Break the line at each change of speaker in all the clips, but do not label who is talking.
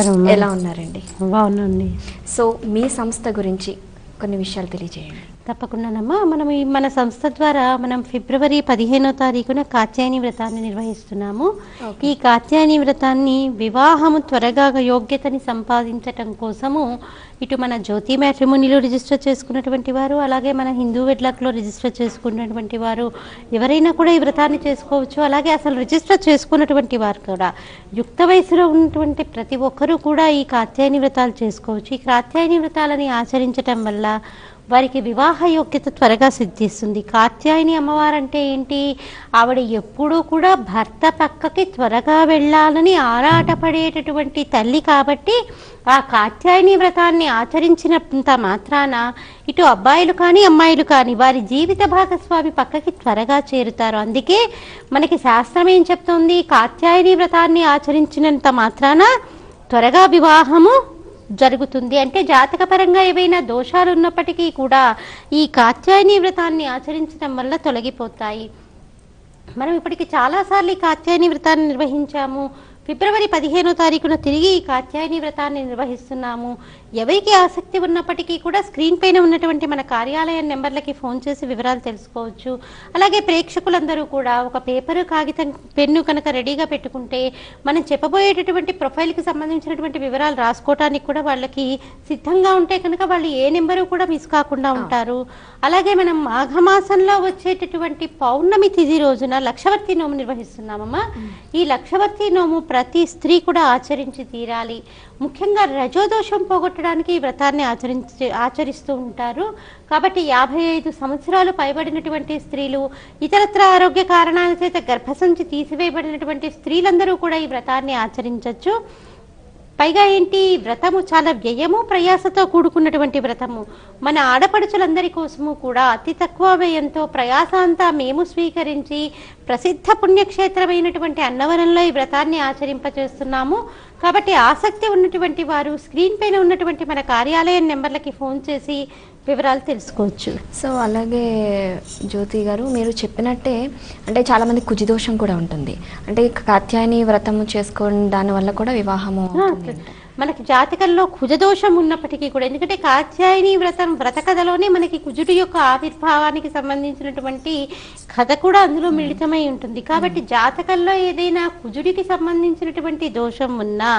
నమస్కారం.
ఎలా ఉన్నారండి?
బాగున్నాండి.
సో మీ సంస్థ గురించి కొన్ని విషయాలు తెలియజేయండి.
తప్పకుండానమ్మా. మన సంస్థ ద్వారా మనం ఫిబ్రవరి 15వ తారీఖున కాత్యాయని వ్రతాన్ని నిర్వహిస్తున్నాము. ఈ కాత్యాయని వ్రతాన్ని వివాహము త్వరగా యోగ్యతని సంపాదించటం కోసము ఇటు మన జ్యోతి మ్యాట్రిమోనీలో రిజిస్టర్ చేసుకున్నటువంటి వారు, అలాగే మన హిందూ వెడ్లాక్లో రిజిస్టర్ చేసుకున్నటువంటి వారు ఎవరైనా కూడా ఈ వ్రతాన్ని చేసుకోవచ్చు. అలాగే అసలు రిజిస్టర్ చేసుకున్నటువంటి వారు కూడా యుక్త వయసులో ఉన్నటువంటి ప్రతి ఒక్కరూ కూడా ఈ కాత్యాయని వ్రతాలు చేసుకోవచ్చు. ఈ కాత్యాయని వ్రతాలని ఆచరించటం వల్ల వారికి వివాహ యోగ్యత త్వరగా సిద్ధిస్తుంది. కాత్యాయని అమ్మవారు అంటే ఏంటి? ఆవిడ ఎప్పుడూ కూడా భర్త పక్కకి త్వరగా వెళ్ళాలని ఆరాటపడేటటువంటి తల్లి. కాబట్టి ఆ కాత్యాయని వ్రతాన్ని ఆచరించినంత మాత్రాన ఇటు అబ్బాయిలు కానీ అమ్మాయిలు కానీ వారి జీవిత భాగస్వామి పక్కకి త్వరగా చేరుతారు. అందుకే మనకి శాస్త్రం ఏం చెప్తోంది? కాత్యాయని వ్రతాన్ని ఆచరించినంత మాత్రాన త్వరగా వివాహము జరుగుతుంది. అంటే జాతకపరంగా ఏవైనా దోషాలు ఉన్నప్పటికీ కూడా ఈ కాత్యాయని వ్రతాన్ని ఆచరించడం వల్ల తొలగిపోతాయి. మనం ఇప్పటికి చాలాసార్లు ఈ కాత్యాయని వ్రతాన్ని నిర్వహించాము. ఫిబ్రవరి 15వ తారీఖున తిరిగి ఈ కాత్యాయని వ్రతాన్ని నిర్వహిస్తున్నాము. ఎవరికి ఆసక్తి ఉన్నప్పటికీ కూడా స్క్రీన్ పైన ఉన్నటువంటి మన కార్యాలయం నెంబర్లకి ఫోన్ చేసి వివరాలు తెలుసుకోవచ్చు. అలాగే ప్రేక్షకులందరూ కూడా ఒక పేపరు, కాగితం, పెన్ను కనుక రెడీగా పెట్టుకుంటే మనం చెప్పబోయేటటువంటి ప్రొఫైల్కి సంబంధించినటువంటి వివరాలు రాసుకోవటానికి కూడా వాళ్ళకి సిద్ధంగా ఉంటే కనుక వాళ్ళు ఏ నెంబరు కూడా మిస్ కాకుండా ఉంటారు. అలాగే మనం మాఘమాసంలో వచ్చేటటువంటి పౌర్ణమి తిథి రోజున లక్షవర్తి నోము నిర్వహిస్తున్నామమ్మా. ఈ లక్షవర్తి నోము ప్రతి స్త్రీ కూడా ఆచరించి తీరాలి. ముఖ్యంగా రజోదోషం పోగొట్టడానికి ఈ వ్రతాన్ని ఆచరిస్తూ ఉంటారు. కాబట్టి 55 సంవత్సరాలు పైబడినటువంటి స్త్రీలు, ఇతరత్ర ఆరోగ్య కారణాల చేత గర్భసంచి తీసివేయబడినటువంటి స్త్రీలందరూ కూడా ఈ వ్రతాన్ని ఆచరించవచ్చు. పైగా ఏంటి, వ్రతము చాలా వ్యయము ప్రయాసతో కూడుకున్నటువంటి వ్రతము. మన ఆడపడుచులందరి కోసము కూడా అతి తక్కువ వ్యయంతో ప్రయాస అంతా మేము స్వీకరించి ప్రసిద్ధ పుణ్యక్షేత్రమైనటువంటి అన్నవరంలో ఈ వ్రతాన్ని ఆచరింపచేస్తున్నాము. కాబట్టి ఆసక్తి ఉన్నటువంటి వారు స్క్రీన్ పైన ఉన్నటువంటి మన కార్యాలయం నెంబర్లకి ఫోన్ చేసి వివరాలు తెలుసుకోవచ్చు.
సో అలాగే జ్యోతి గారు, మీరు చెప్పినట్టే అంటే చాలామంది కుజిదోషం కూడా ఉంటుంది. అంటే కాత్యాయని వ్రతము చేసుకోవడం దానివల్ల కూడా వివాహము
మనకి జాతకంలో కుజదోషం ఉన్నప్పటికీ కూడా, ఎందుకంటే కాత్యాయని వ్రత కథలోనే మనకి కుజుడి యొక్క ఆవిర్భావానికి సంబంధించినటువంటి కథ కూడా అందులో మిళితమై ఉంటుంది. కాబట్టి జాతకంలో ఏదైనా కుజుడికి సంబంధించినటువంటి దోషం ఉన్నా,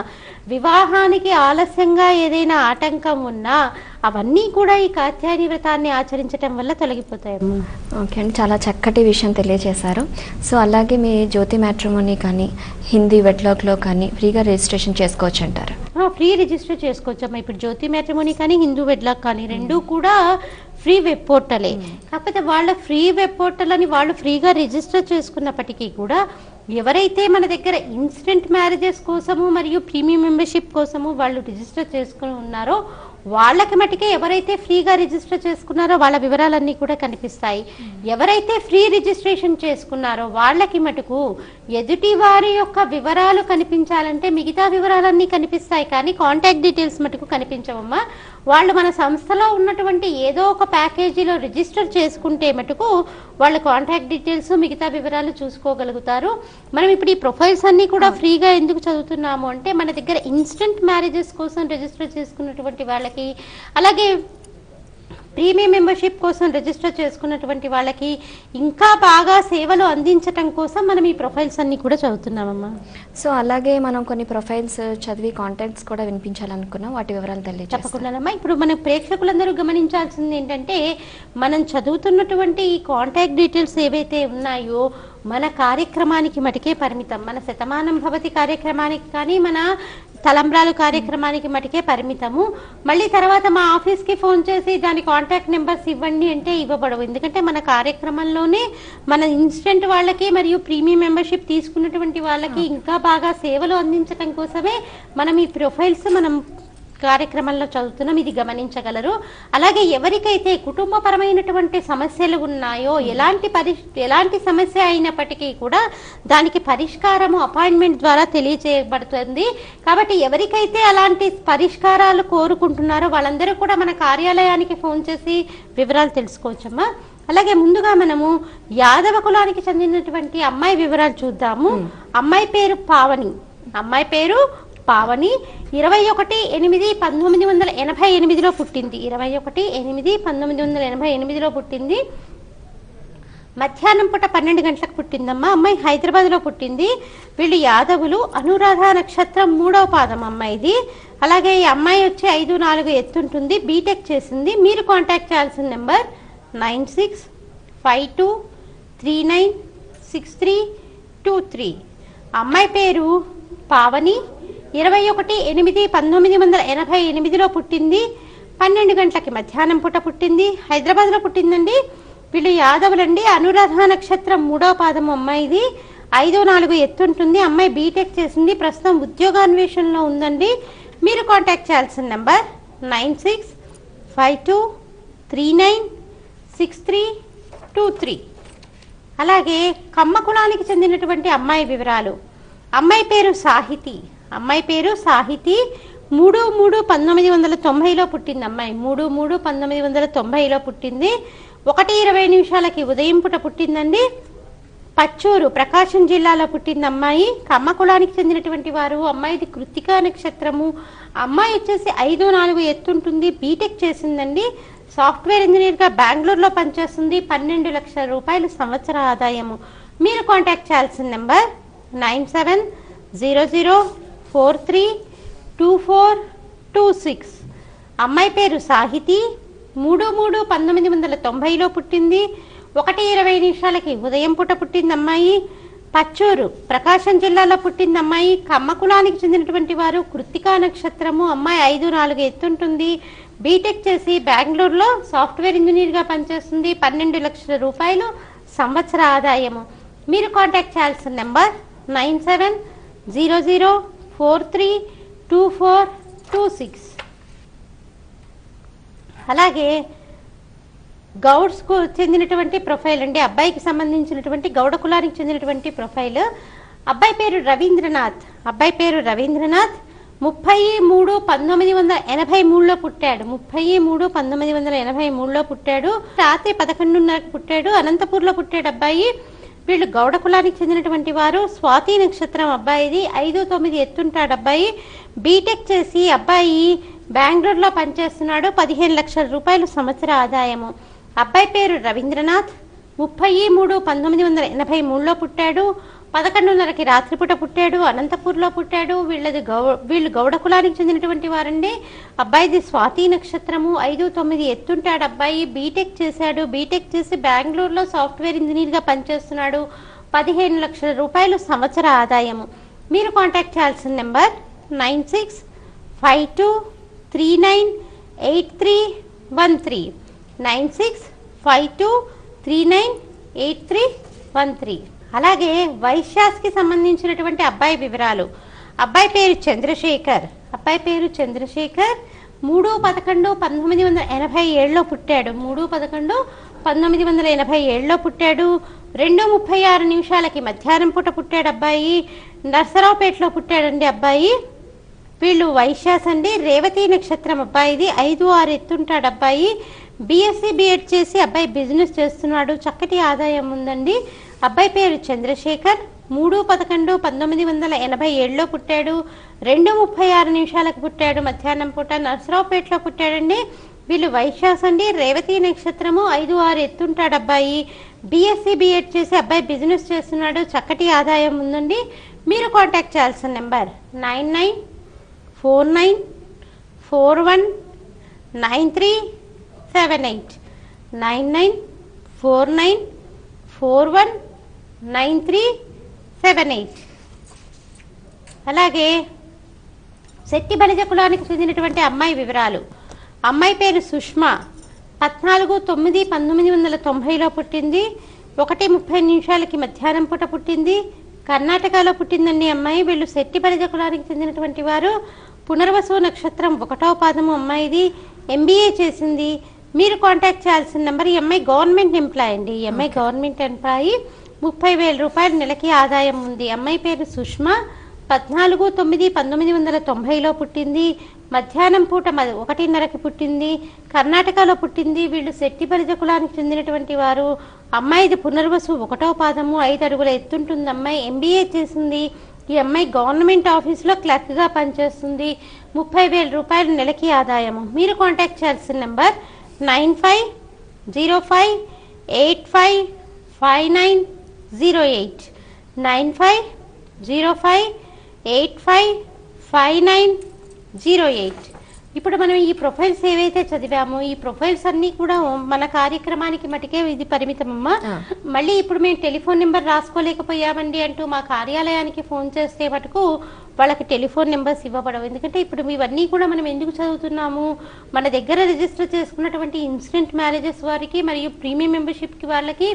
వివాహానికి ఆలస్యంగా ఏదైనా ఆటంకం ఉన్నా అవన్నీ కూడా ఈ కాత్యాయని వ్రతాన్ని ఆచరించడం వల్ల తొలగిపోతాయమ్మా.
ఓకే అండి, చాలా చక్కటి విషయం తెలియజేశారు. సో అలాగే మీ జ్యోతి మ్యాట్రిమోనీ కానీ హిందీ వెడ్లాక్లో కానీ ఫ్రీగా రిజిస్ట్రేషన్ చేసుకోవచ్చు అంటారు?
ఫ్రీ రిజిస్టర్ చేసుకోవచ్చమ్మా. ఇప్పుడు జ్యోతి మ్యాట్రిమోనీ కానీ హిందూ వెడ్లాక్ కానీ రెండూ కూడా ఫ్రీ వెబ్ పోర్టలే. కాకపోతే వాళ్ళ ఫ్రీ వెబ్ పోర్టల్ అని వాళ్ళు ఫ్రీగా రిజిస్టర్ చేసుకున్నప్పటికీ కూడా ఎవరైతే మన దగ్గర ఇన్స్టెంట్ మ్యారేజెస్ కోసము మరియు ప్రీమియం మెంబర్షిప్ కోసము వాళ్ళు రిజిస్టర్ చేసుకుని ఉన్నారో వాళ్ళకి మటుకే, ఎవరైతే ఫ్రీగా రిజిస్టర్ చేసుకున్నారో వాళ్ళ వివరాలన్నీ కూడా కనిపిస్తాయి. ఎవరైతే ఫ్రీ రిజిస్ట్రేషన్ చేసుకున్నారో వాళ్ళకి మటుకు ఎదుటి వారి యొక్క వివరాలు కనిపించాలంటే మిగతా వివరాలన్నీ కనిపిస్తాయి, కానీ కాంటాక్ట్ డీటెయిల్స్ మటుకు కనిపించవమ్మా. వాళ్ళు మన సంస్థలో ఉన్నటువంటి ఏదో ఒక ప్యాకేజీలో రిజిస్టర్ చేసుకుంటే మటుకు వాళ్ళ కాంటాక్ట్ డీటెయిల్స్, మిగతా వివరాలు చూసుకోగలుగుతారు. మనం ఇప్పుడు ఈ ప్రొఫైల్స్ అన్నీ కూడా ఫ్రీగా ఎందుకు చదువుతున్నాము అంటే మన దగ్గర ఇన్స్టెంట్ మ్యారేజెస్ కోసం రిజిస్టర్ చేసుకున్నటువంటి వాళ్ళకి, అలాగే ప్రీమియం మెంబర్షిప్ కోసం రిజిస్టర్ చేసుకున్నటువంటి వాళ్ళకి ఇంకా బాగా సేవలు అందించటం కోసం మనం ఈ ప్రొఫైల్స్ అన్ని కూడా చదువుతున్నామమ్మా.
సో అలాగే మనం కొన్ని ప్రొఫైల్స్ చదివి కాంటాక్ట్స్ కూడా వినిపించాలనుకున్నాం, వాటి వివరాలు తెలియజేస్తాం.
తప్పకుండానమ్మా. ఇప్పుడు మన ప్రేక్షకులందరూ గమనించాల్సింది ఏంటంటే మనం చదువుతున్నటువంటి ఈ కాంటాక్ట్ డీటెయిల్స్ ఏవైతే ఉన్నాయో మన కార్యక్రమానికి మటుకే పరిమితం. మన శతమానం భవతి కార్యక్రమానికి కానీ మన తలంబ్రాలు కార్యక్రమానికి మటుకే పరిమితము. మళ్ళీ తర్వాత మా ఆఫీస్కి ఫోన్ చేసి దాని కాంటాక్ట్ నెంబర్స్ ఇవ్వండి అంటే ఇవ్వబడవు. ఎందుకంటే మన కార్యక్రమంలోనే మన ఇన్స్టెంట్ వాళ్ళకి మరియు ప్రీమియం మెంబర్షిప్ తీసుకున్నటువంటి వాళ్ళకి ఇంకా బాగా సేవలు అందించడం కోసమే మనం ఈ ప్రొఫైల్స్ మనం కార్యక్రమంలో చదువుతున్నాం. ఇది గమనించగలరు. అలాగే ఎవరికైతే కుటుంబపరమైనటువంటి సమస్యలు ఉన్నాయో, ఎలాంటి సమస్య అయినప్పటికీ కూడా దానికి పరిష్కారము అపాయింట్మెంట్ ద్వారా తెలియజేయబడుతుంది. కాబట్టి ఎవరికైతే అలాంటి పరిష్కారాలు కోరుకుంటున్నారో వాళ్ళందరూ కూడా మన కార్యాలయానికి ఫోన్ చేసి వివరాలు తెలుసుకోవచ్చమ్మా. అలాగే ముందుగా మనము యాదవ కులానికి చెందినటువంటి అమ్మాయి వివరాలు చూద్దాము. అమ్మాయి పేరు పావని. అమ్మాయి పేరు పావని 21/8/1988లో పుట్టింది. 21/8/1988లో పుట్టింది. మధ్యాహ్నం పూట 12 గంటలకు పుట్టిందమ్మా. అమ్మాయి హైదరాబాద్లో పుట్టింది. వీళ్ళు యాదవులు. అనురాధ నక్షత్రం 3వ పాదం అమ్మాయిది. అలాగే ఈ అమ్మాయి వచ్చి 5'4" ఎత్తుంటుంది. బీటెక్ చేసింది. మీరు కాంటాక్ట్ చేయాల్సిన నెంబర్ 9652396323. అమ్మాయి పేరు పావని. 21/8/1988లో పుట్టింది. 12 గంటలకి మధ్యాహ్నం పూట పుట్టింది. హైదరాబాద్లో పుట్టిందండి. వీళ్ళు యాదవులండి. అనురాధ నక్షత్రం 3వ పాదం అమ్మాయిది. 5'4" ఎత్తుంటుంది. అమ్మాయి బీటెక్ చేసింది. ప్రస్తుతం ఉద్యోగాన్వేషణలో ఉందండి. మీరు కాంటాక్ట్ చేయాల్సిన నెంబర్ 9652396323. అలాగే కమ్మ కులానికి చెందినటువంటి అమ్మాయి వివరాలు. అమ్మాయి పేరు సాహితి. 3/3/1990లో పుట్టింది. అమ్మాయి 3/3/1990లో పుట్టింది. 1:20 ఉదయం పూట పుట్టిందండి. పచ్చూరు ప్రకాశం జిల్లాలో పుట్టింది అమ్మాయి. కమ్మ కులానికి చెందినటువంటి వారు. అమ్మాయిది కృత్తికా నక్షత్రము. అమ్మాయి వచ్చేసి 5'4" ఎత్తుంటుంది. బీటెక్ చేసిందండి. సాఫ్ట్వేర్ ఇంజనీర్గా బెంగళూరులో పనిచేస్తుంది. 12 లక్షల రూపాయలు సంవత్సర ఆదాయము. మీరు కాంటాక్ట్ చేయాల్సిన నెంబర్ 9700432426. అమ్మాయి పేరు సాహితి. 3/3/1990లో పుట్టింది. 1:20 ఉదయం పూట పుట్టింది అమ్మాయి. పచ్చూరు ప్రకాశం జిల్లాలో పుట్టింది అమ్మాయి. కమ్మ కులానికి చెందినటువంటి వారు. కృత్తికా నక్షత్రము. అమ్మాయి 5'4" ఎత్తుంటుంది. బీటెక్ చేసి బెంగళూరులో సాఫ్ట్వేర్ ఇంజనీర్గా పనిచేస్తుంది. 12 లక్షల రూపాయలు సంవత్సర ఆదాయము. మీరు కాంటాక్ట్ చేయాల్సిన నెంబర్ 9700432426. అలాగే గౌడ్స్కు చెందినటువంటి ప్రొఫైల్ అండి. అబ్బాయికి సంబంధించినటువంటి గౌడ కులానికి చెందినటువంటి ప్రొఫైల్. అబ్బాయి పేరు రవీంద్రనాథ్. 30/3/1983లో పుట్టాడు. 30/3/1983లో పుట్టాడు. రాత్రి 11:30కు పుట్టాడు. అనంతపూర్లో పుట్టాడు అబ్బాయి. వీళ్ళు గౌడ కులానికి చెందినటువంటి వారు. స్వాతి నక్షత్రం అబ్బాయిది. 5'9" ఎత్తుంటాడు అబ్బాయి. బీటెక్ చేసి అబ్బాయి బెంగళూరులో పనిచేస్తున్నాడు. 15 లక్షల రూపాయలు సంవత్సర ఆదాయము. అబ్బాయి పేరు రవీంద్రనాథ్. 30/3/1983లో పుట్టాడు. 11:30కి రాత్రిపూట పుట్టాడు. అనంతపూర్లో పుట్టాడు. వీళ్ళు గౌడ కులానికి చెందినటువంటి వారండి. అబ్బాయిది స్వాతి నక్షత్రము. 5'9" ఎత్తుంటాడు అబ్బాయి. బీటెక్ చేశాడు. బీటెక్ చేసి బెంగళూరులో సాఫ్ట్వేర్ ఇంజనీర్గా పనిచేస్తున్నాడు. 15 లక్షల రూపాయలు సంవత్సర ఆదాయము. మీరు కాంటాక్ట్ చేయాల్సిన నెంబర్ 9652398313. 9652398313. అలాగే వైశ్యాస్కి సంబంధించినటువంటి అబ్బాయి వివరాలు. అబ్బాయి పేరు చంద్రశేఖర్. 3/11/1987లో పుట్టాడు. 3/11/1987లో పుట్టాడు. 2:36 మధ్యాహ్నం పూట పుట్టాడు అబ్బాయి. నర్సరావుపేటలో పుట్టాడండి అబ్బాయి. వీళ్ళు వైశ్యాస్ అండి. రేవతి నక్షత్రం అబ్బాయిది. 5'6" ఎత్తుంటాడు అబ్బాయి. బీఎస్సీ బీఎడ్ చేసి అబ్బాయి బిజినెస్ చేస్తున్నాడు. చక్కటి ఆదాయం ఉందండి. అబ్బాయి పేరు చంద్రశేఖర్. 3/11/1987లో పుట్టాడు. 2:36 పుట్టాడు మధ్యాహ్నం పూట. నర్సరావుపేటలో పుట్టాడండి. వీళ్ళు వైశ్యాస్ అండి. రేవతి నక్షత్రము. 5'6" ఎత్తుంటాడు అబ్బాయి. బీఎస్సీ బీఎడ్ చేసి అబ్బాయి బిజినెస్ చేస్తున్నాడు. చక్కటి ఆదాయం ఉందండి. మీరు కాంటాక్ట్ చేయాల్సిన నెంబర్ 9949419378. 9949419378. అలాగే శెట్టి బలిజ కులానికి చెందినటువంటి అమ్మాయి వివరాలు. అమ్మాయి పేరు సుష్మా. 14/9/1990లో పుట్టింది. 1:30 మధ్యాహ్నం పూట పుట్టింది. కర్ణాటకలో పుట్టిందండి అమ్మాయి. వీళ్ళు శెట్టి బలిజ కులానికి చెందినటువంటి వారు. పునర్వసు నక్షత్రం 1వ పాదము అమ్మాయిది. ఎంబీఏ చేసింది. మీరు కాంటాక్ట్ చేయాల్సిన నెంబర్. ఈ అమ్మాయి గవర్నమెంట్ ఎంప్లాయ్ అండి. ఈ అమ్మాయి గవర్నమెంట్ ఎంప్లాయీ. 30,000 రూపాయలు నెలకి ఆదాయం ఉంది. అమ్మాయి పేరు సుష్మా. 14/9/1990లో పుట్టింది. మధ్యాహ్నం పూట 1:30 పుట్టింది. కర్ణాటకలో పుట్టింది. వీళ్ళు శెట్టి బలిజ కులానికి చెందినటువంటి వారు. అమ్మాయిది పునర్వసు 1వ పాదము. 5 అడుగుల ఎత్తుంటుంది అమ్మాయి. ఎంబీఏ చేసింది. ఈ అమ్మాయి గవర్నమెంట్ ఆఫీస్లో క్లర్క్గా పనిచేస్తుంది, 30,000 రూపాయలు నెలకి ఆదాయము. మీరు కాంటాక్ట్ చేయాల్సిన నెంబర్ 9505855908 9505855908. ఇప్పుడు మనం ఈ ప్రొఫైల్స్ ఏవైతే చదివామో ఈ ప్రొఫైల్స్ అన్నీ కూడా మన కార్యక్రమానికి మటుకే ఇది పరిమితమమ్మా. మళ్ళీ ఇప్పుడు మేము టెలిఫోన్ నెంబర్ రాసుకోలేకపోయామండి అంటూ మా కార్యాలయానికి ఫోన్ చేస్తే మటుకు వాళ్ళకి టెలిఫోన్ నెంబర్స్ ఇవ్వబడవు. ఎందుకంటే ఇప్పుడు ఇవన్నీ కూడా మనం ఎందుకు చదువుతున్నాము, మన దగ్గర రిజిస్టర్ చేసుకున్నటువంటి ఇన్సిడెంట్ మ్యారేజెస్ వారికి మరియు ప్రీమియం మెంబర్షిప్కి వాళ్ళకి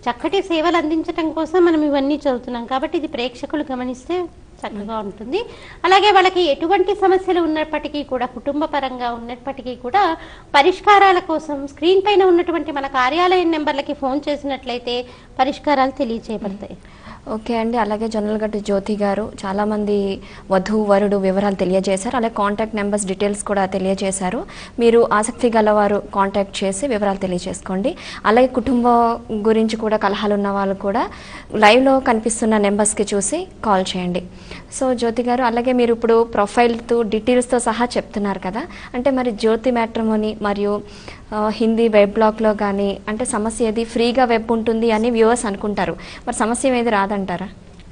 చక్కటి సేవలు అందించడం కోసం మనం ఇవన్నీ చదువుతున్నాం. కాబట్టి ఇది ప్రేక్షకులు గమనిస్తే చక్కగా ఉంటుంది. అలాగే వాళ్ళకి ఎటువంటి సమస్యలు ఉన్నప్పటికీ కూడా, కుటుంబ పరంగా ఉన్నప్పటికీ కూడా పరిష్కారాల కోసం స్క్రీన్ పైన ఉన్నటువంటి మన కార్యాలయం నెంబర్లకి ఫోన్ చేసినట్లయితే పరిష్కారాలు తెలియచేయబడతాయి.
ఓకే అండి. అలాగే జొన్నలగడ్డ జ్యోతి గారు చాలామంది వధువు వరుడు వివరాలు తెలియజేశారు. అలాగే కాంటాక్ట్ నెంబర్స్ డీటెయిల్స్ కూడా తెలియజేశారు. మీరు ఆసక్తి గలవారు కాంటాక్ట్ చేసి వివరాలు తెలియజేసుకోండి. అలాగే కుటుంబం గురించి కూడా కలహాలు ఉన్న వాళ్ళు కూడా లైవ్లో కనిపిస్తున్న నెంబర్స్కి చూసి కాల్ చేయండి. సో జ్యోతి గారు, అలాగే మీరు ఇప్పుడు ప్రొఫైల్తో డీటెయిల్స్తో సహా చెప్తున్నారు కదా, అంటే మరి జ్యోతి మ్యాట్రిమోనీ మరియు హిందీ వెబ్ బ్లాగ్లో కానీ అంటే సమస్య ఏది ఫ్రీగా వెబ్ ఉంటుంది అని వ్యూవర్స్ అనుకుంటారు, మరి సమస్య ఏది రాదంటారా?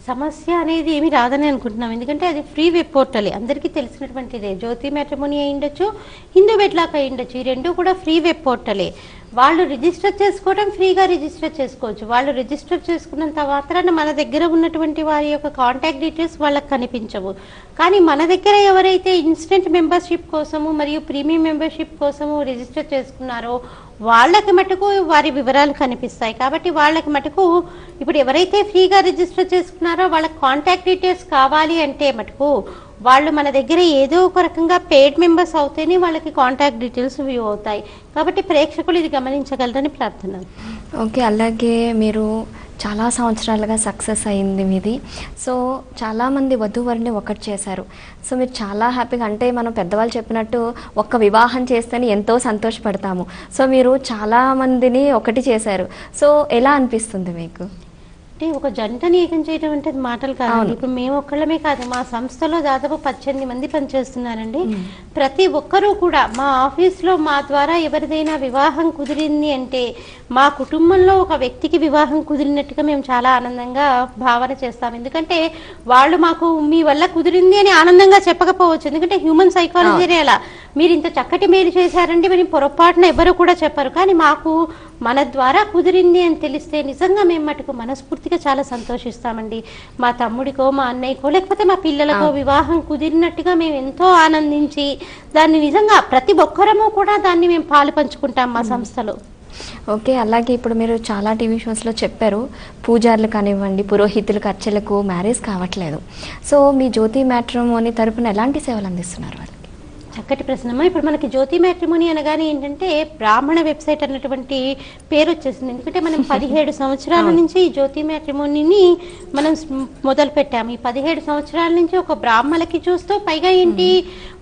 సమస్య అనేది ఏమి రాదని అనుకుంటున్నాం. ఎందుకంటే అది ఫ్రీ వెబ్ పోర్టలే, అందరికీ తెలిసినటువంటిదే. జ్యోతి మ్యాట్రిమోనీ అయి ఉండొచ్చు, హిందూ వెబ్ బ్లాగ్ అయి ఉండొచ్చు. ఈ రెండు కూడా ఫ్రీ వెబ్ పోర్టలే. వాళ్ళు రిజిస్టర్ చేసుకోవడం ఫ్రీగా రిజిస్టర్ చేసుకోవచ్చు. వాళ్ళు రిజిస్టర్ చేసుకున్నంత మాత్రాన మన దగ్గర ఉన్నటువంటి వారి యొక్క కాంటాక్ట్ డీటెయిల్స్ వాళ్ళకి కనిపించవు. కానీ మన దగ్గర ఎవరైతే ఇన్స్టెంట్ మెంబర్షిప్ కోసము మరియు ప్రీమియం మెంబర్షిప్ కోసము రిజిస్టర్ చేసుకున్నారో వాళ్ళకి మటుకు వారి వివరాలు కనిపిస్తాయి. కాబట్టి వాళ్ళకి మటుకు ఇప్పుడు ఎవరైతే ఫ్రీగా రిజిస్టర్ చేసుకున్నారో వాళ్ళకి కాంటాక్ట్ డీటెయిల్స్ కావాలి అంటే మటుకు వాళ్ళు మన దగ్గర ఏదో ఒక రకంగా పెయిడ్ మెంబర్స్ అవుతేనే వాళ్ళకి కాంటాక్ట్ డీటెయిల్స్ వ్యూ అవుతాయి. కాబట్టి ప్రేక్షకులు ఇది గమనించగలరని ప్రార్థన.
ఓకే. అలాగే మీరు చాలా సంవత్సరాలుగా సక్సెస్ అయింది మీది. సో చాలామంది వధూవరిని ఒకటి చేశారు. సో మీరు చాలా హ్యాపీగా, అంటే మనం పెద్దవాళ్ళు చెప్పినట్టు ఒక్క వివాహం చేస్తేనే ఎంతో సంతోషపడతాము. సో మీరు చాలామందిని ఒకటి చేశారు. సో ఎలా అనిపిస్తుంది మీకు?
అంటే ఒక జంటని ఏకం చేయడం అంటే మాటలు కాదు. ఇప్పుడు మేము ఒక్కళ్ళమే కాదు, మా సంస్థలో దాదాపు 18 మంది పనిచేస్తున్నారండి. ప్రతి ఒక్కరూ కూడా మా ఆఫీస్లో మా ద్వారా ఎవరిదైనా వివాహం కుదిరింది అంటే మా కుటుంబంలో ఒక వ్యక్తికి వివాహం కుదిరినట్టుగా మేము చాలా ఆనందంగా భావన చేస్తాం. ఎందుకంటే వాళ్ళు మాకు మీ వల్ల కుదిరింది అని ఆనందంగా చెప్పకపోవచ్చు. ఎందుకంటే హ్యూమన్ సైకాలజీ అలా, మీరు ఇంత చక్కటి మేలు చేశారంటే మరి పొరపాటున ఎవరు కూడా చెప్పరు. కానీ మాకు మన ద్వారా కుదిరింది అని తెలిస్తే నిజంగా మేము మటుకు మనస్ఫూర్తిగా చాలా సంతోషిస్తామండి. మా తమ్ముడికో మా అన్నయ్యకో లేకపోతే మా పిల్లలకో వివాహం కుదిరినట్టుగా మేము ఎంతో ఆనందించి దాన్ని నిజంగా ప్రతి ఒక్కరము కూడా దాన్ని మేము పాలు పంచుకుంటాం మా సంస్థలో.
ఓకే. అలాగే ఇప్పుడు మీరు చాలా టీవీ షోస్లో చెప్పారు, పూజారులు కానివ్వండి, పురోహితులకు, అర్చలకు మ్యారేజ్ కావట్లేదు. సో మీ జ్యోతి మ్యాట్రిమోనీ తరపున ఎలాంటి సేవలు అందిస్తున్నారు వాళ్ళకి?
చక్కటి ప్రశ్నమ్మా. ఇప్పుడు మనకి జ్యోతి మ్యాట్రిమోనీ అనగానే ఏంటంటే బ్రాహ్మణ వెబ్సైట్ అన్నటువంటి పేరు వచ్చేసింది. ఎందుకంటే మనం 17 సంవత్సరాల నుంచి ఈ జ్యోతి మ్యాట్రిమోనీని మనం మొదలు పెట్టాము. ఈ 17 సంవత్సరాల నుంచి ఒక బ్రాహ్మణులకి చూస్తూ పైగా ఏంటి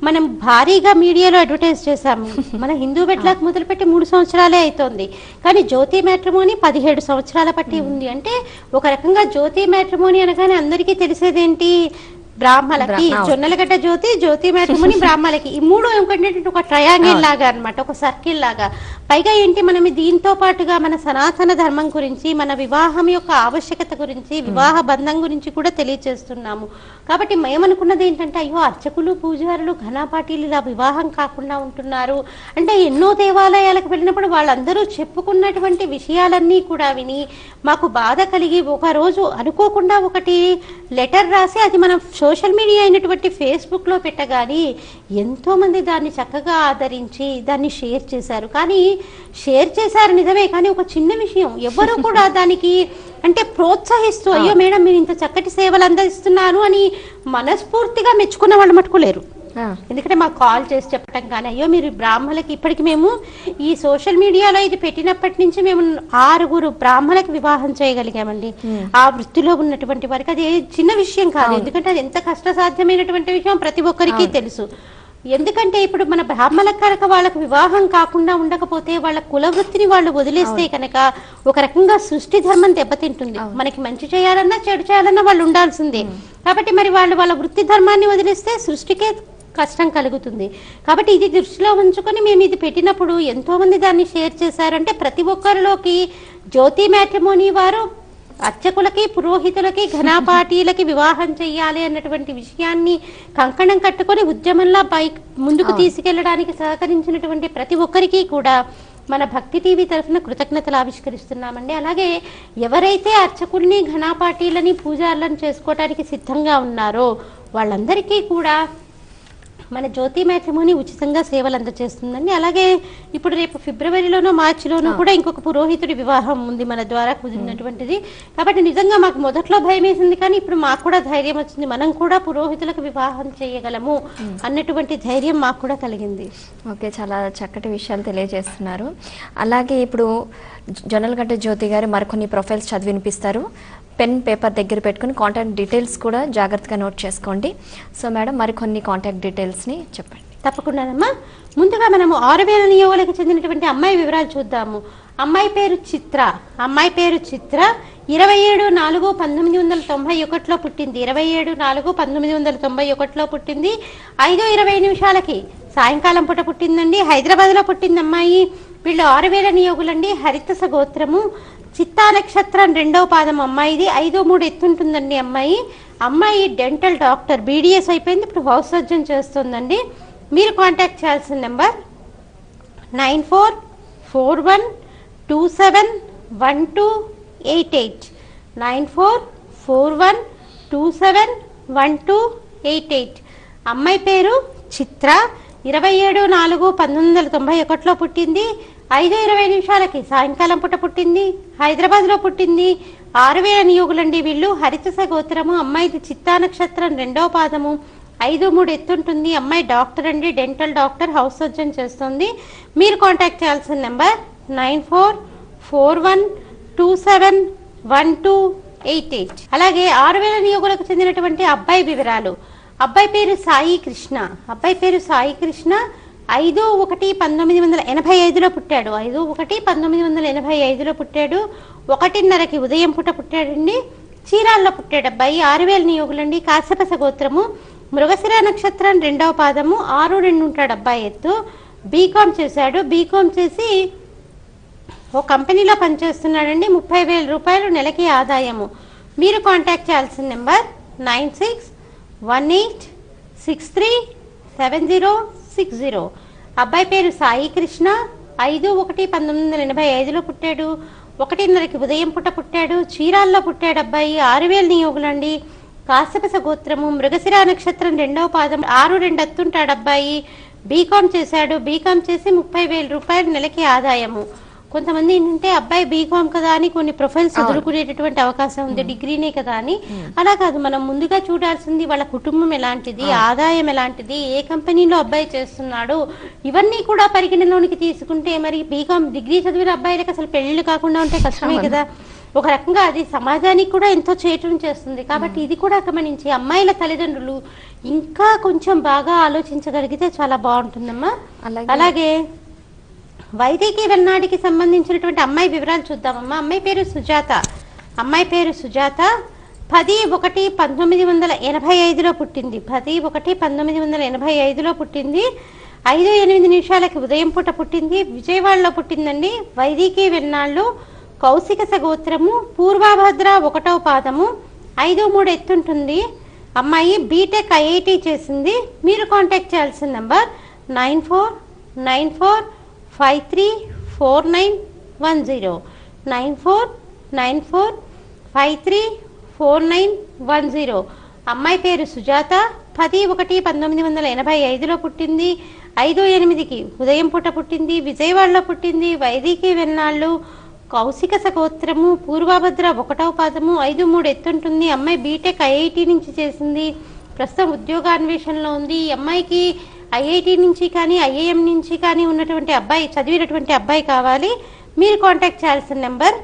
మనం భారీగా మీడియాలో అడ్వర్టైజ్ చేశాము. మన హిందూ వెట్లాక్ మొదలుపెట్టి 3 సంవత్సరాలే అవుతోంది. కానీ జ్యోతి మ్యాట్రిమోనీ 17 సంవత్సరాల పట్టి ఉంది. అంటే ఒక రకంగా జ్యోతి మ్యాట్రిమోనీ అనగానే అందరికీ తెలిసేదేంటి, బ్రాహ్మణులకి జొన్నలగడ్డ జ్యోతి, జ్యోతి మ్యాట్రిమోనీ బ్రాహ్మణులకి. ఈ మూడు ఏంటంటే ఒక ట్రయాంగిల్ లాగా అన్నమాట, ఒక సర్కిల్ లాగా. పైగా ఏంటి మనం దీంతో పాటుగా మన సనాతన ధర్మం గురించి, మన వివాహం యొక్క ఆవశ్యకత గురించి, వివాహ బంధం గురించి కూడా తెలియజేస్తున్నాము. కాబట్టి మేమనుకున్నది ఏంటంటే అయ్యో అర్చకులు పూజారులు ఘనాపాటీలు ఇలా వివాహం కాకుండా ఉంటున్నారు అంటే ఎన్నో దేవాలయాలకు వెళ్ళినప్పుడు వాళ్ళందరూ చెప్పుకున్నటువంటి విషయాలన్నీ కూడా విని మాకు బాధ కలిగి ఒకరోజు అనుకోకుండా ఒకటి లెటర్ రాసి అది మనం సోషల్ మీడియా అయినటువంటి ఫేస్బుక్లో పెట్టగాని ఎంతోమంది దాన్ని చక్కగా ఆదరించి దాన్ని షేర్ చేశారు. కానీ షేర్ చేశారు నిజమే, కానీ ఒక చిన్న విషయం ఎవరు కూడా దానికి అంటే ప్రోత్సహిస్తూ అయ్యో మేడం మీరు ఇంత చక్కటి సేవలు అందిస్తున్నారు అని మనస్ఫూర్తిగా మెచ్చుకున్న వాళ్ళు మట్టుకోలేరు. ఎందుకంటే మాకు కాల్ చేసి చెప్పటం కానీ అయ్యో మీరు బ్రాహ్మణులకి ఇప్పటికి మేము ఈ సోషల్ మీడియాలో ఇది పెట్టినప్పటి నుంచి మేము 6 బ్రాహ్మణులకు వివాహం చేయగలిగామండి. ఆ వృత్తిలో ఉన్నటువంటి వారికి అది చిన్న విషయం కాదు. ఎందుకంటే అది ఎంత కష్టసాధ్యమైనటువంటి విషయం ప్రతి ఒక్కరికి తెలుసు. ఎందుకంటే ఇప్పుడు మన బ్రాహ్మణ కనుక వాళ్ళకు వివాహం కాకుండా ఉండకపోతే వాళ్ళ కుల వృత్తిని వాళ్ళు వదిలేస్తే కనుక ఒక రకంగా సృష్టి ధర్మం దెబ్బతింటుంది. మనకి మంచి చేయాలన్నా చెడు చేయాలన్నా వాళ్ళు ఉండాల్సిందే. కాబట్టి మరి వాళ్ళ వృత్తి ధర్మాన్ని వదిలేస్తే సృష్టికే కష్టం కలుగుతుంది. కాబట్టి ఇది దృష్టిలో ఉంచుకొని మేము ఇది పెట్టినప్పుడు ఎంతో మంది దాన్ని షేర్ చేశారంటే ప్రతి ఒక్కరిలోకి జ్యోతి మ్యాట్రిమోనీ వారు అర్చకులకి, పురోహితులకి, ఘనాపాటీలకి వివాహం చెయ్యాలి అన్నటువంటి విషయాన్ని కంకణం కట్టుకొని ఉద్యమంలా ముందుకు తీసుకెళ్లడానికి సహకరించినటువంటి ప్రతి ఒక్కరికి కూడా మన భక్తి టీవీ తరఫున కృతజ్ఞతలు ఆవిష్కరిస్తున్నామండి. అలాగే ఎవరైతే అర్చకుల్ని, ఘనాపాటీలని, పూజారులను చేసుకోవడానికి సిద్ధంగా ఉన్నారో వాళ్ళందరికీ కూడా మన జ్యోతి మ్యాట్రిమోనీ ఉచితంగా సేవలు అందజేస్తుందండి. అలాగే ఇప్పుడు రేపు ఫిబ్రవరిలోనో మార్చిలోనో కూడా ఇంకొక పురోహితుడి వివాహం ఉంది మన ద్వారా కుదిరినటువంటిది. కాబట్టి నిజంగా మాకు మొదట్లో భయం వేసింది, కానీ ఇప్పుడు మాకు కూడా ధైర్యం వచ్చింది. మనం కూడా పురోహితులకు వివాహం చేయగలము అన్నటువంటి ధైర్యం మాకు కూడా కలిగింది.
ఓకే, చాలా చక్కటి విషయాలు తెలియజేస్తున్నారు. అలాగే ఇప్పుడు జొన్నలగడ్డ జ్యోతి గారు మరికొన్ని ప్రొఫైల్స్ చదివి వినిపిస్తారు. పెన్ పేపర్ దగ్గర పెట్టుకుని కాంటాక్ట్ డీటెయిల్స్ కూడా జాగ్రత్తగా నోట్ చేసుకోండి. సో మేడం, మరికొన్ని కాంటాక్ట్ డీటెయిల్స్ని చెప్పండి.
తప్పకుండానమ్మా. ముందుగా మనము 6000 నియోగులకు చెందినటువంటి అమ్మాయి వివరాలు చూద్దాము. అమ్మాయి పేరు చిత్ర. 27/4/1991 పుట్టింది. 27/4/1991 పుట్టింది. 5:20 సాయంకాలం పూట పుట్టిందండి. హైదరాబాద్లో పుట్టింది అమ్మాయి. వీళ్ళు 6000 నియోగులండి. హరితస గోత్రము. చిత్తా నక్షత్రం 2వ పాదం అమ్మాయిది. 5'3" ఎత్తుంటుందండి అమ్మాయి. అమ్మాయి డెంటల్ డాక్టర్, BDS అయిపోయింది, ఇప్పుడు హౌస్ సర్జన్ చేస్తుందండి. మీరు కాంటాక్ట్ చేయాల్సిన నెంబర్ 9441271288 9441271288. అమ్మాయి పేరు చిత్ర. 27/4/1991 పుట్టింది. 5:20 సాయంకాలం పూట పుట్టింది. హైదరాబాద్లో పుట్టింది. 6000 నియోగులండి వీళ్ళు. హరితస గోత్రము. అమ్మాయిది చిత్తా నక్షత్రం 2వ పాదము. 5'3" ఎత్తుంటుంది. అమ్మాయి డాక్టర్ అండి, డెంటల్ డాక్టర్, హౌస్ సర్జన్ చేస్తుంది. మీరు కాంటాక్ట్ చేయాల్సిన నెంబర్ 9441271288. అలాగే 6000 నియోగులకు చెందినటువంటి అబ్బాయి వివరాలు. అబ్బాయి పేరు సాయి కృష్ణ. 5/1/1985 పుట్టాడు. 5/1/1985 పుట్టాడు. 1:30 ఉదయం పూట పుట్టాడండి. చీరాల్లో పుట్టాడు అబ్బాయి. 6000 నియోగులండి. కాశ్యపస గోత్రము. మృగశిర నక్షత్రం 2వ పాదము. 6'2" ఉంటాడు అబ్బాయి ఎత్తు. బీకామ్ చేశాడు. బీకామ్ చేసి ఓ కంపెనీలో పనిచేస్తున్నాడండి. 30,000 రూపాయలు నెలకి ఆదాయము. మీరు కాంటాక్ట్ చేయాల్సిన నెంబర్ 9618637060. అబ్బాయి పేరు సాయి కృష్ణ. 5/1/1985 పుట్టాడు. 1:30 ఉదయం పూట పుట్టాడు. చీరాల్లో పుట్టాడు అబ్బాయి. 6000 నియోగులండి. కాశ్యపస గోత్రము. మృగశిర నక్షత్రం 2వ పాదం. 6'2" ఎత్తుంటాడు అబ్బాయి. బీకామ్ చేశాడు. బీకామ్ చేసి 30,000 రూపాయలు నెలకి ఆదాయము. కొంతమంది ఏంటంటే అబ్బాయి బీకామ్ కదా అని కొన్ని ప్రొఫైల్స్ వదులుకునేటటువంటి అవకాశం ఉంది, డిగ్రీనే కదా అని. అలా కాదు, మనం ముందుగా చూడాల్సింది వాళ్ళ కుటుంబం ఎలాంటిది, ఆదాయం ఎలాంటిది, ఏ కంపెనీలో అబ్బాయి చేస్తున్నాడు, ఇవన్నీ కూడా పరిగణలోనికి తీసుకుంటే మరి బీకామ్ డిగ్రీ చదివిన అబ్బాయిలకు అసలు పెళ్లిళ్ళు కాకుండా ఉంటే కష్టమే కదా. ఒక రకంగా అది సమాజానికి కూడా ఎంతో చేటును చేస్తుంది. కాబట్టి ఇది కూడా గమనించి అమ్మాయిల తల్లిదండ్రులు ఇంకా కొంచెం బాగా ఆలోచించగలిగితే చాలా బాగుంటుందమ్మా. అలాగే వైదికి వెన్నాడికి సంబంధించినటువంటి అమ్మాయి వివరాలు చూద్దామమ్మా. అమ్మాయి పేరు సుజాత. 10/1/1985 పుట్టింది. 10/1/1985 పుట్టింది. 5:08 ఉదయం పూట పుట్టింది. విజయవాడలో పుట్టిందండి. వైదికి వెన్నాళ్ళు. కౌశికస గోత్రము. పూర్వభద్ర 1వ పాదము. 5'3" ఎత్తుంటుంది. అమ్మాయి బీటెక్ IIT చేసింది. మీరు కాంటాక్ట్ చేయాల్సిన నెంబర్ 9494534910 9494534910. అమ్మాయి పేరు సుజాత. 10/1/1985 పుట్టింది. 5:08 ఉదయం పూట పుట్టింది. విజయవాడలో పుట్టింది. వైదికి వెన్నాళ్ళు. కౌశికస గోత్రము. పూర్వభద్ర 1వ పాదము. 5'3" ఎత్తుంటుంది. అమ్మాయి బీటెక్ IIT నుంచి చేసింది. ప్రస్తుతం ఉద్యోగాన్వేషణలో ఉంది. ఈ అమ్మాయికి IIT నుంచి కానీ IIM నుంచి కానీ ఉన్నటువంటి అబ్బాయి, చదివినటువంటి అబ్బాయి కావాలి. మీరు కాంటాక్ట్ చేయాల్సిన నెంబర్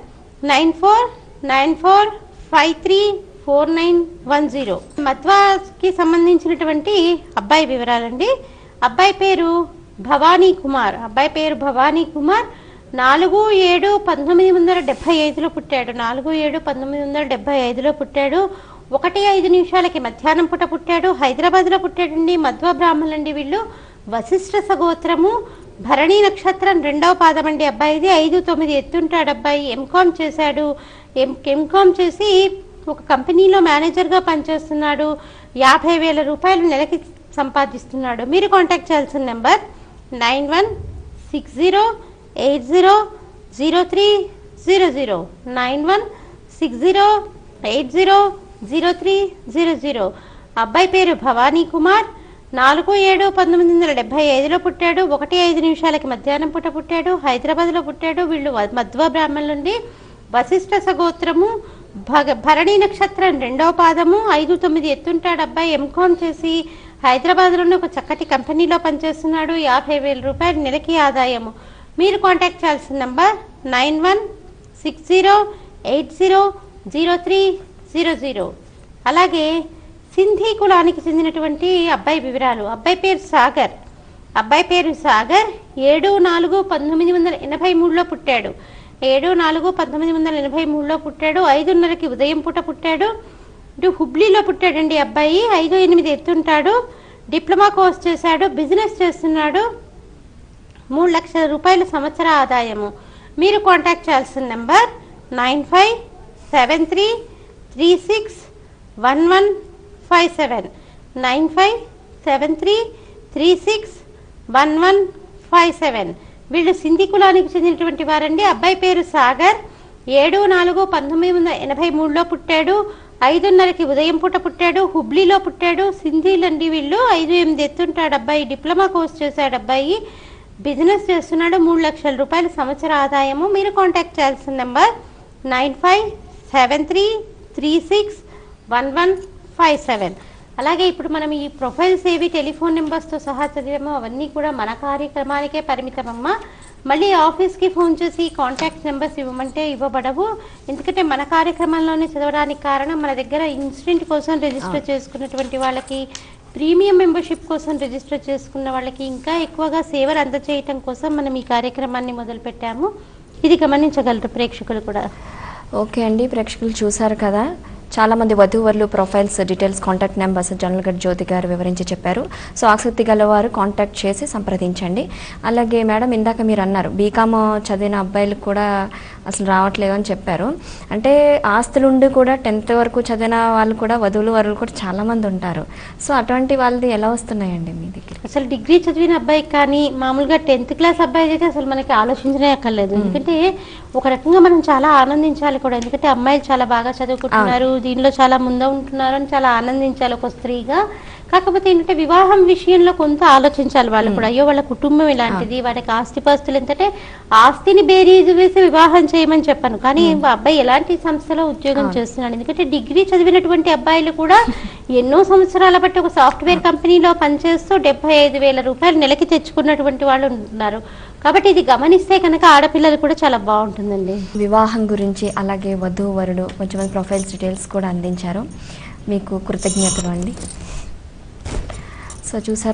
9494534910. మధ్వాకి సంబంధించినటువంటి అబ్బాయి వివరాలండి. అబ్బాయి పేరు భవానీ కుమార్. 4/7/1975లో పుట్టాడు. 4/7/1975లో పుట్టాడు. 1:05 మధ్యాహ్నం పూట పుట్టాడు. హైదరాబాద్లో పుట్టాడండి. మధ్వ బ్రాహ్మణులండి వీళ్ళు. వశిష్ఠ సగోత్రము, భరణి నక్షత్రం 2వ పాదం అండి అబ్బాయిది. 5'9" ఎత్తుంటాడు అబ్బాయి. ఎంకామ్ చేశాడు. ఎంకామ్ చేసి ఒక కంపెనీలో మేనేజర్గా పనిచేస్తున్నాడు. 50,000 రూపాయలు నెలకి సంపాదిస్తున్నాడు. మీరు కాంటాక్ట్ చేయాల్సిన నెంబర్ 9160800300 9160800300. అబ్బాయి పేరు భవానీ కుమార్. 4/7/1975లో పుట్టాడు. 1:05 మధ్యాహ్నం పూట పుట్టాడు. హైదరాబాద్లో పుట్టాడు. వీళ్ళు మధ్వ బ్రాహ్మణులండి. వశిష్ఠ సగోత్రము, భరణి నక్షత్రం 2వ పాదము, 5'9" ఎత్తుంటాడు అబ్బాయి. ఎంకామ్ చేసి హైదరాబాద్లోనే ఒక చక్కటి కంపెనీలో పనిచేస్తున్నాడు. 50,000 రూపాయలు నెలకి ఆదాయము. మీరు కాంటాక్ట్ చేయాల్సిన నెంబర్ 9160800300. అలాగే సింధీ కులానికి చెందినటువంటి అబ్బాయి వివరాలు. అబ్బాయి పేరు సాగర్. 7/4/1983లో పుట్టాడు. 7/4/1983లో పుట్టాడు. 5:30 ఉదయం పూట పుట్టాడు. ఇటు హుబ్లీలో పుట్టాడండి అబ్బాయి. 5'8" ఎత్తుంటాడు. డిప్లొమా కోర్స్ చేశాడు. బిజినెస్ చేస్తున్నాడు. 3 లక్షల రూపాయల సంవత్సర ఆదాయము. మీరు కాంటాక్ట్ చేయాల్సిన నెంబర్ 9573361157 9573361157. వీళ్ళు సింధీ కులానికి చెందినటువంటి వారండి. అబ్బాయి పేరు సాగర్. 7/4/1983లో పుట్టాడు. 5:30 ఉదయం పూట పుట్టాడు. హుబ్లీలో పుట్టాడు. సింధీలండి వీళ్ళు. 5'8" ఎత్తుంటాడు అబ్బాయి. డిప్లొమా కోర్స్ చేశాడు అబ్బాయి. బిజినెస్ చేస్తున్నాడు. 3 లక్షల రూపాయల సంవత్సర ఆదాయము. మీరు కాంటాక్ట్ చేయాల్సిన నెంబర్ 9573361157. అలాగే ఇప్పుడు మనం ఈ ప్రొఫైల్స్ ఏవి టెలిఫోన్ నెంబర్స్తో సహా చదివామో అవన్నీ కూడా మన కార్యక్రమానికే పరిమితమమ్మా. మళ్ళీ ఆఫీస్కి ఫోన్ చేసి కాంటాక్ట్ నెంబర్స్ ఇవ్వమంటే ఇవ్వబడవు. ఎందుకంటే మన కార్యక్రమంలోనే చదవడానికి కారణం మన దగ్గర ఇన్సిడెంట్ కోసం రిజిస్టర్ చేసుకున్నటువంటి వాళ్ళకి, ప్రీమియం మెంబర్షిప్ కోసం రిజిస్టర్ చేసుకున్న వాళ్ళకి ఇంకా ఎక్కువగా సేవలు అందజేయటం కోసం మనం ఈ కార్యక్రమాన్ని మొదలుపెట్టాము. ఇది గమనించగలరు ప్రేక్షకులు కూడా.
ఓకే అండి, ప్రేక్షకులు చూశారు కదా, చాలామంది వధూవరులు profiles details contact numbers Jonnalagadda Jyothi గారు వివరించి చెప్పారు. సో ఆసక్తి గలవారు కాంటాక్ట్ చేసి సంప్రదించండి. అలాగే మేడం, ఇందాక మీరు అన్నారు బీకామ్ చదివిన అబ్బాయిలకు కూడా అసలు రావట్లేదు అని చెప్పారు. అంటే ఆస్తులుండి కూడా 10th వరకు చదివిన వాళ్ళు కూడా వధువులు వరులు కూడా చాలామంది ఉంటారు. సో అటువంటి వాళ్ళది ఎలా వస్తున్నాయండి మీ దగ్గర?
అసలు డిగ్రీ చదివిన అబ్బాయికి కానీ మామూలుగా 10th క్లాస్ అబ్బాయి అయితే అసలు మనకి ఆలోచించనే అక్కర్లేదు. ఎందుకంటే ఒక రకంగా మనం చాలా ఆనందించాలి కూడా. ఎందుకంటే అమ్మాయిలు చాలా బాగా చదువుకుంటున్నారు, దీనిలో చాలా ముందు ఉంటున్నారు అని చాలా ఆనందించాలి ఒక స్త్రీగా. కాకపోతే ఏంటంటే వివాహం విషయంలో కొంత ఆలోచించాలి వాళ్ళు కూడా. అయ్యో వాళ్ళ కుటుంబం ఇలాంటిది, వాళ్ళకి ఆస్తిపాస్తులు ఎంతంటే ఆస్తిని బేరీజు వేసి వివాహం చేయమని చెప్పాను. కానీ అబ్బాయి ఎలాంటి సంస్థలో ఉద్యోగం చేస్తున్నాడు. ఎందుకంటే డిగ్రీ చదివినటువంటి అబ్బాయిలు కూడా ఎన్నో సంవత్సరాల బట్టి ఒక సాఫ్ట్వేర్ కంపెనీలో పనిచేస్తూ 75,000 రూపాయలు నెలకి తెచ్చుకున్నటువంటి వాళ్ళు ఉన్నారు. కాబట్టి ఇది గమనిస్తే కనుక ఆడపిల్లలు కూడా చాలా బాగుంటుందండి.
వివాహం గురించి అలాగే వధువు వరుడు కొంచెం ప్రొఫైల్స్ డీటెయిల్స్ కూడా అందించారు. మీకు కృతజ్ఞతలు అండి. సో చూసారు